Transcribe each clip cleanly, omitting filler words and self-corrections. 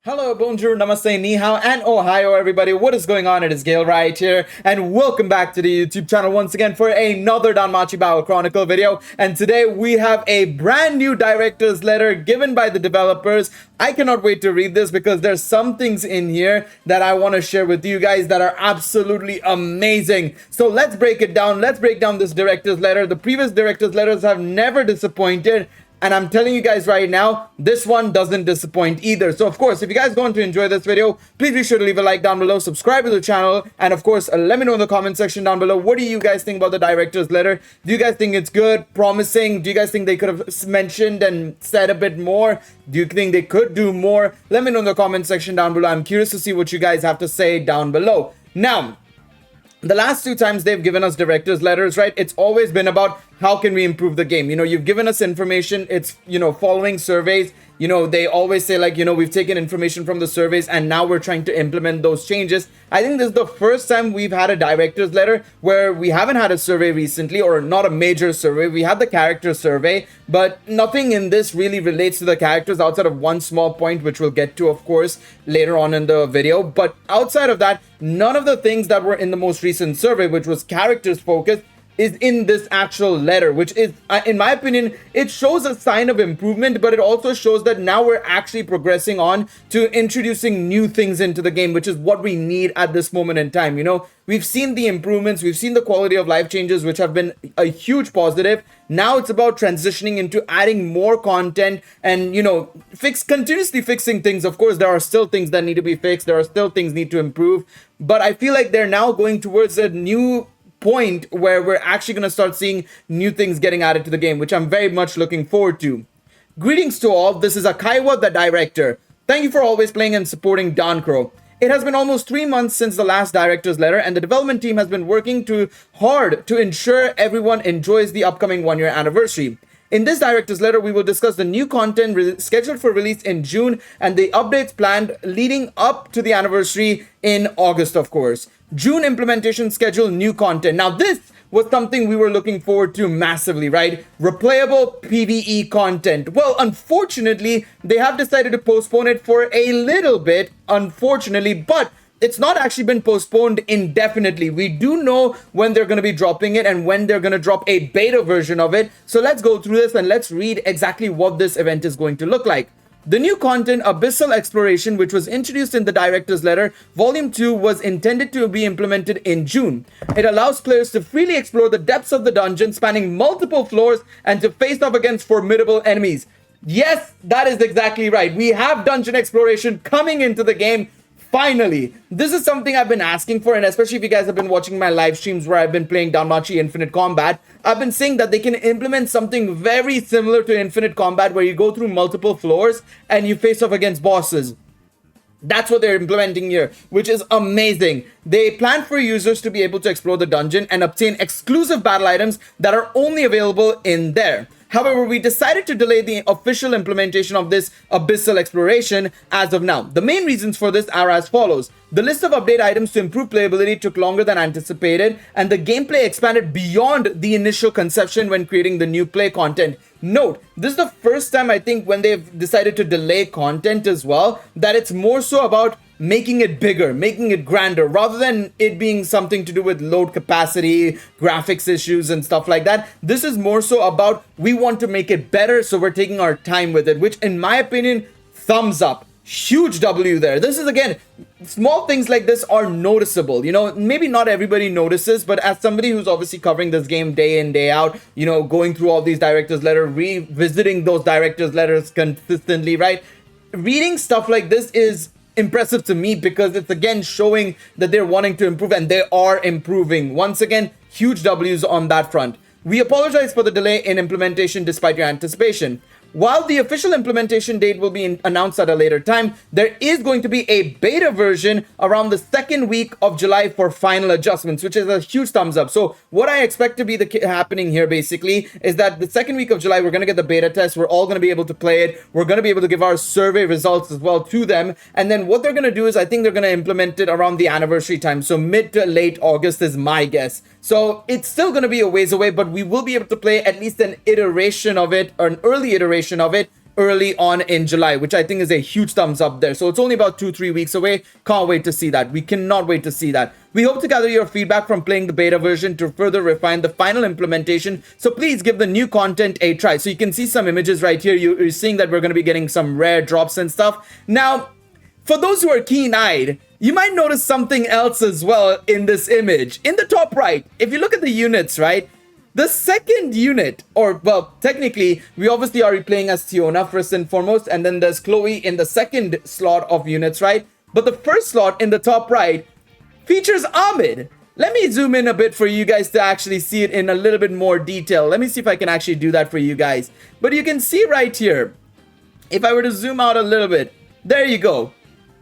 Hello, bonjour, namaste, ni hao, and ohio, everybody. What is going on? It is Galeriot here, and welcome back to the YouTube channel once again for another Danmachi Memoria Chronicle video. And today we have a brand new director's letter given by the developers. I cannot wait to read this because there's some things in here that I want to share with you guys that are absolutely amazing. So let's break it down. Let's break down this director's letter. The previous director's letters have never disappointed. And I'm telling you guys right now, this one doesn't disappoint either. So of course, if you guys going to enjoy this video, please be sure to leave a like down below, subscribe to the channel, and of course, let me know in the comment section down below, what do you guys think about the director's letter? Do you guys think it's good, promising? Do you guys think they could have mentioned and said a bit more? Do you think they could do more? Let me know in the comment section down below. I'm curious to see what you guys have to say down below. Now, the last two times they've given us director's letters, right? It's always been about how can we improve the game? You know, you've given us information. It's, you know, following surveys. You know, they always say like, you know, we've taken information from the surveys and now we're trying to implement those changes. I think this is the first time we've had a director's letter where we haven't had a survey recently, or not a major survey. We had the character survey, but nothing in this really relates to the characters outside of one small point, which we'll get to, of course, later on in the video. But outside of that, none of the things that were in the most recent survey, which was characters focused, is in this actual letter, which is, in my opinion, it shows a sign of improvement, but it also shows that now we're actually progressing on to introducing new things into the game, which is what we need at this moment in time. You know, we've seen the improvements, we've seen the quality of life changes, which have been a huge positive. Now it's about transitioning into adding more content and, you know, continuously fixing things. Of course, there are still things that need to be fixed. There are still things need to improve, but I feel like they're now going towards a new point where we're actually going to start seeing new things getting added to the game, which I'm very much looking forward to. Greetings to all. This is Akaiwa, the director. Thank you for always playing and supporting Dankro. It has been almost 3 months since the last director's letter, and the development team has been working hard to ensure everyone enjoys the upcoming 1-year anniversary. In this director's letter, we will discuss the new content scheduled for release in June and the updates planned leading up to the anniversary in August, of course. June implementation schedule, new content. Now, this was something we were looking forward to massively, right? Replayable PvE content. Well, unfortunately, they have decided to postpone it for a little bit, unfortunately, but it's not actually been postponed indefinitely. We do know when they're going to be dropping it and when they're going to drop a beta version of it. So let's go through this and let's read exactly what this event is going to look like. The new content, Abyssal Exploration, which was introduced in the director's letter, Volume 2, was intended to be implemented in June. It allows players to freely explore the depths of the dungeon, spanning multiple floors, and to face off against formidable enemies. Yes, that is exactly right. We have dungeon exploration coming into the game. Finally, this is something I've been asking for, and especially if you guys have been watching my live streams where I've been playing Danmachi Infinite Combat, I've been saying that they can implement something very similar to Infinite Combat where you go through multiple floors and you face off against bosses. That's what they're implementing here, which is amazing. They plan for users to be able to explore the dungeon and obtain exclusive battle items that are only available in there. However, we decided to delay the official implementation of this Abyssal Exploration as of now. The main reasons for this are as follows. The list of update items to improve playability took longer than anticipated, and the gameplay expanded beyond the initial conception when creating the new play content. Note, this is the first time I think when they've decided to delay content as well, that it's more so about making it bigger, making it grander, rather than it being something to do with load capacity, graphics issues and stuff like that. This is more so about we want to make it better, so we're taking our time with it, which in my opinion, thumbs up. Huge W there. This is, again, small things like this are noticeable. You know, maybe not everybody notices, but as somebody who's obviously covering this game day in, day out, you know, going through all these director's letters, revisiting those director's letters consistently, right? Reading stuff like this is impressive to me because it's again showing that they're wanting to improve, and they are improving. Once again, huge W's on that front. We apologize for the delay in implementation despite your anticipation. While the official implementation date will be announced at a later time, there is going to be a beta version around the second week of July for final adjustments, which is a huge thumbs up. So what I expect to be happening here basically is that the second week of July, we're going to get the beta test. We're all going to be able to play it. We're going to be able to give our survey results as well to them. And then what they're going to do is I think they're going to implement it around the anniversary time. So mid to late August is my guess. So it's still going to be a ways away, but we will be able to play at least an iteration of it, or an early iteration of it early on in July, which I think is a huge thumbs up there. So it's only about 2-3 weeks away. Can't wait to see that. We cannot wait to see that. We hope to gather your feedback from playing the beta version to further refine the final implementation. So please give the new content a try. So you can see some images right here. You're seeing that we're going to be getting some rare drops and stuff. Now, for those who are keen-eyed, you might notice something else as well in this image. In the top right, if you look at the units, right? The second unit, or well, technically, we obviously are playing as Tiona first and foremost, and then there's Chloe in the second slot of units, right? But the first slot in the top right features AMID. Let me zoom in a bit for you guys to actually see it in a little bit more detail. Let me see if I can actually do that for you guys. But you can see right here, if I were to zoom out a little bit, there you go.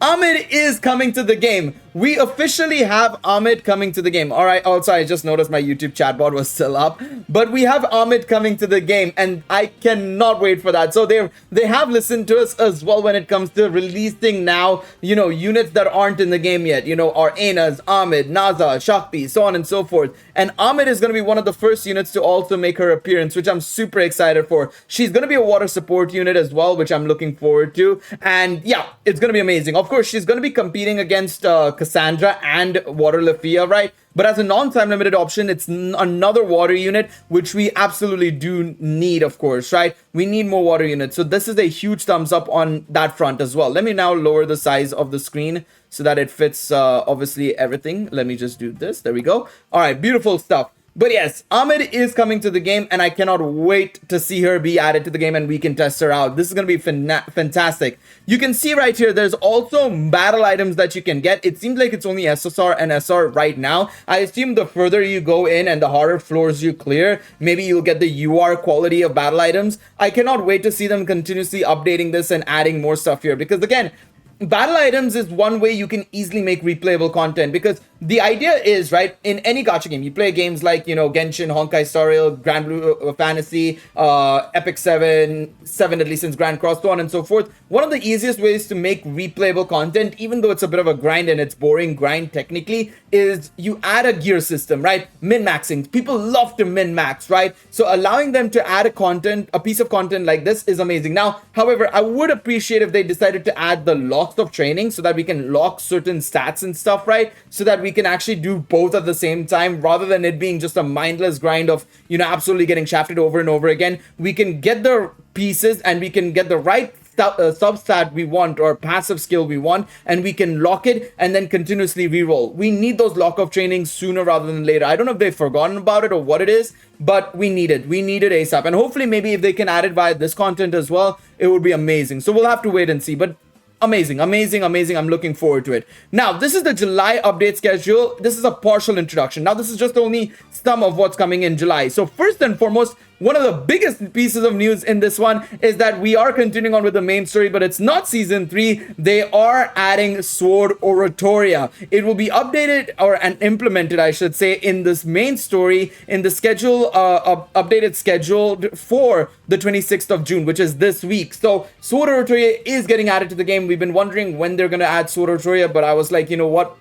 AMID is coming to the game. We officially have AMID coming to the game. All right. Also, I just noticed my YouTube chatbot was still up, but we have AMID coming to the game, and I cannot wait for that. So they have listened to us as well when it comes to releasing now, you know, units that aren't in the game yet. You know, our Anas, AMID, Naza, Shakti, so on and so forth. And AMID is going to be one of the first units to also make her appearance, which I'm super excited for. She's going to be a water support unit as well, which I'm looking forward to. And yeah, it's going to be amazing. Of course, she's going to be competing against Cassandra and Water Lafia, right? But as a non-time limited option, it's another water unit, which we absolutely do need, of course, right? We need more water units. So this is a huge thumbs up on that front as well. Let me now lower the size of the screen so that it fits, obviously, everything. Let me just do this. There we go. All right, beautiful stuff. But yes, AMID is coming to the game, and I cannot wait to see her be added to the game and we can test her out. This is going to be fantastic. You can see right here, there's also battle items that you can get. It seems like it's only SSR and SR right now. I assume the further you go in and the harder floors you clear, maybe you'll get the UR quality of battle items. I cannot wait to see them continuously updating this and adding more stuff here, because again, battle items is one way you can easily make replayable content, because the idea is, right, in any gacha game, you play games like, you know, Genshin, Honkai Star Rail, Grand Blue Fantasy, Epic 7, 7 Deadly Sins, Grand Cross, so on and so forth. One of the easiest ways to make replayable content, even though it's a bit of a grind and it's boring grind technically, is you add a gear system, right? Min-maxing. People love to min-max, right? So allowing them to add a piece of content like this is amazing. Now, however, I would appreciate if they decided to add the locks of training so that we can lock certain stats and stuff, right? So that we can actually do both at the same time, rather than it being just a mindless grind of, you know, absolutely getting shafted over and over again. We can get the pieces and we can get the right substat we want or passive skill we want, and we can lock it and then continuously reroll. We need those lock of trainings sooner rather than later. I don't know if they've forgotten about it or what it is, but we need it. We need it ASAP. And hopefully maybe if they can add it via this content as well, it would be amazing. So we'll have to wait and see. But amazing. I'm looking forward to it. Now, this is the July update schedule. This is a partial introduction. Now, this is just only some of what's coming in July. So first and foremost, one of the biggest pieces of news in this one is that we are continuing on with the main story, but it's not season 3. They are adding Sword Oratoria. It will be updated and implemented, I should say, in this main story in the schedule, updated scheduled for the 26th of June, which is this week. So Sword Oratoria is getting added to the game. We've been wondering when they're going to add Sword Oratoria, but I was like, you know what?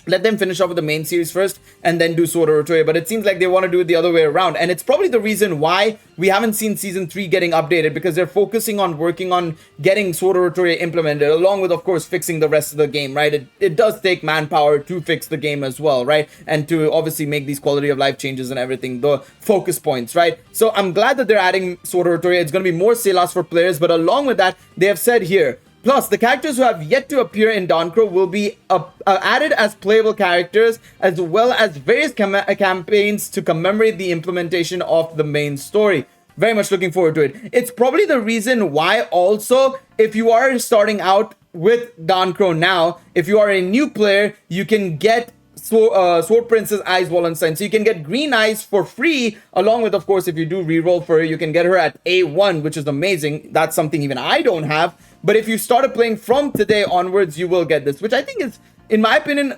Let them finish off with the main series first and then do Sword Oratoria. But it seems like they want to do it the other way around. And it's probably the reason why we haven't seen season 3 getting updated, because they're focusing on working on getting Sword Oratoria implemented, along with, of course, fixing the rest of the game, right? It does take manpower to fix the game as well, right? And to obviously make these quality of life changes and everything, the focus points, right? So I'm glad that they're adding Sword Oratoria. It's going to be more Selas for players, but along with that, they have said here, plus, the characters who have yet to appear in Dankro will be added as playable characters, as well as various campaigns to commemorate the implementation of the main story. Very much looking forward to it. It's probably the reason why also, if you are starting out with Dankro now, if you are a new player, you can get Sword Princess Eyes Wallenstein. So you can get green eyes for free, along with, of course, if you do reroll for her, you can get her at A1, which is amazing. That's something even I don't have. But if you started playing from today onwards, you will get this, which I think is, in my opinion,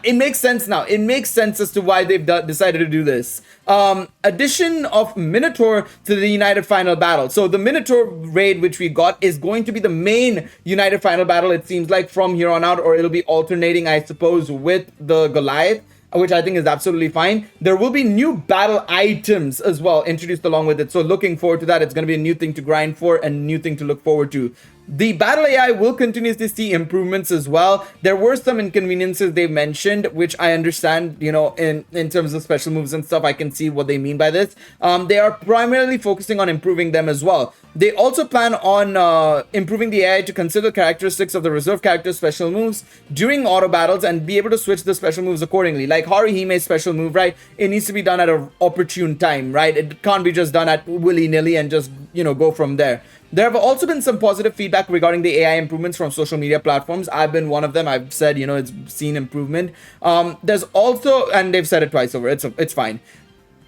it makes sense now. It makes sense as to why they've decided to do this. Addition of Minotaur to the United Final Battle. So the Minotaur raid, which we got, is going to be the main United Final Battle, it seems like, from here on out, or it'll be alternating, I suppose, with the Goliath. which I think is absolutely fine. There will be new battle items as well introduced along with it. So looking forward to that. It's going to be a new thing to grind for and a new thing to look forward to. The battle AI will continue to see improvements as well. There were some inconveniences they mentioned, which I understand, you know, in terms of special moves and stuff. I can see what they mean by this. They are primarily focusing on improving them as well. They also plan on improving the AI to consider characteristics of the reserve character's special moves during auto battles and be able to switch the special moves accordingly. Like Haruhime's special move, right? It needs to be done at an opportune time, right? It can't be just done at willy-nilly and just, you know, go from there. There have also been some positive feedback regarding the AI improvements from social media platforms. I've been one of them. I've said, you know, it's seen improvement. There's also, and they've said it twice over, it's fine.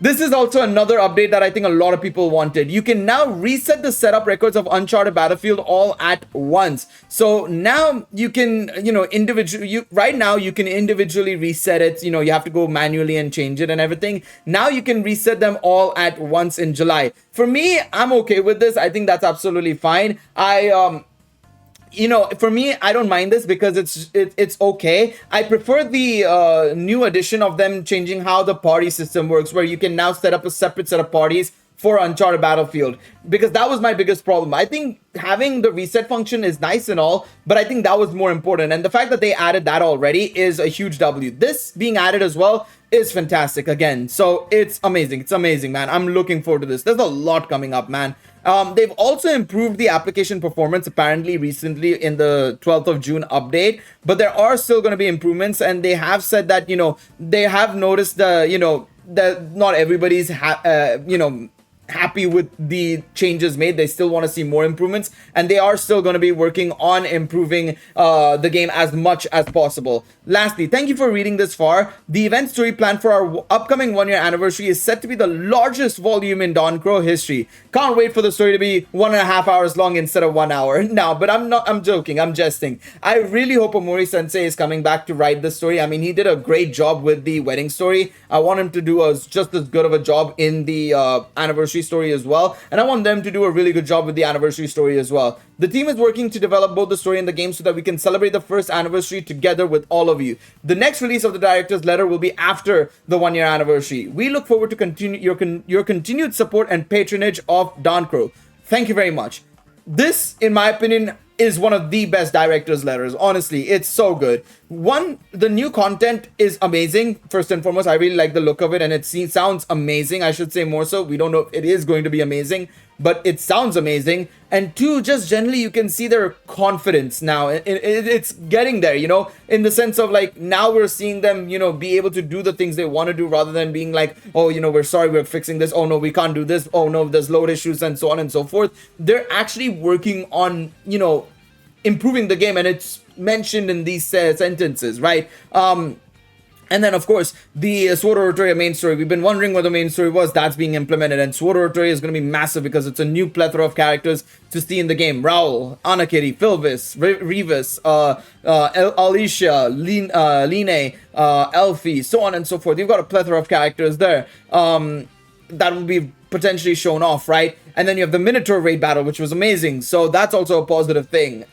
This is also another update that I think a lot of people wanted. You can now reset the setup records of Uncharted Battlefield all at once. So now you can, you know, right now you can individually reset it. You know, you have to go manually and change it and everything. Now you can reset them all at once in July. For me, I'm okay with this. I think that's absolutely fine. You know, for me, I don't mind this because it's okay. I prefer the new addition of them changing how the party system works, where you can now set up a separate set of parties for Uncharted Battlefield, because that was my biggest problem. I think having the reset function is nice and all, but I think that was more important. And the fact that they added that already is a huge W. This being added as well is fantastic again. So it's amazing. It's amazing, man. I'm looking forward to this. There's a lot coming up, man. They've also improved the application performance apparently recently in the 12th of June update, but there are still going to be improvements, and they have said that, you know, they have noticed you know, that not everybody's you know, happy with the changes made. They still want to see more improvements, and they are still going to be working on improving the game as much as possible. Lastly, thank you for reading this far. The event story plan for our upcoming 1-year anniversary is set to be the largest volume in Crow history. Can't wait for the story to be 1.5 hours long instead of 1 hour. No, but I'm joking, I'm jesting. I really hope Omori Sensei is coming back to write this story. I mean, he did a great job with the wedding story. I want him to do just as good of a job in the anniversary story as well, and I want them to do a really good job with the anniversary story as well. The team is working to develop both the story and the game so that we can celebrate the first anniversary together with all of you. The next release of the director's letter will be after the 1-year anniversary. We look forward to your continued support and patronage of Crow. Thank you very much. This, in my opinion, is one of the best director's letters. Honestly, it's so good. The new content is amazing. First and foremost, I really like the look of it, and it sounds amazing. I should say more so. We don't know if it is going to be amazing, but it sounds amazing. And two, just generally, you can see their confidence now. It's getting there, you know, in the sense of like, now we're seeing them, you know, be able to do the things they want to do rather than being like, oh, you know, we're sorry, we're fixing this. Oh, no, we can't do this. Oh, no, there's load issues and so on and so forth. They're actually working on, you know, improving the game, and it's mentioned in these sentences, right? And then, of course, the Sword Oratoria main story. We've been wondering what the main story was. That's being implemented. And Sword Oratoria is going to be massive because it's a new plethora of characters to see in the game. Raul, Anakiri, Philvis, Revis, Alicia, Line, Elfie, so on and so forth. You've got a plethora of characters there that will be potentially shown off, right? And then you have the Minotaur raid battle, which was amazing. So that's also a positive thing.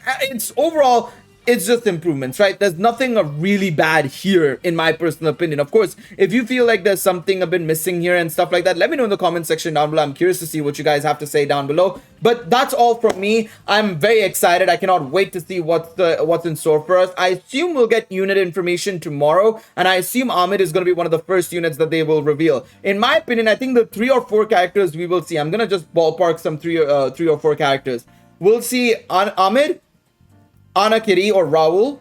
Overall, it's just improvements, right? There's nothing really bad here, in my personal opinion. Of course, if you feel like there's something a bit missing here and stuff like that, let me know in the comment section down below. I'm curious to see what you guys have to say down below. But that's all from me. I'm very excited. I cannot wait to see what's in store for us. I assume we'll get unit information tomorrow, and I assume AMID is going to be one of the first units that they will reveal. In my opinion, I think the 3 or 4 characters we will see. I'm going to just ballpark some 3 or 4 characters. We'll see AMID, Anakiri or Raul,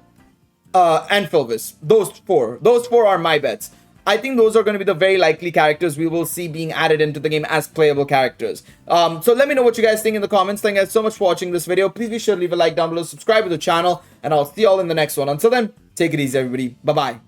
and Philvis. Those four are my bets. I think those are going to be the very likely characters we will see being added into the game as playable characters. So let me know what you guys think in the comments. Thank you guys so much for watching this video. Please be sure to leave a like down below, subscribe to the channel, and I'll see you all in the next one. Until then, take it easy, everybody. Bye-bye.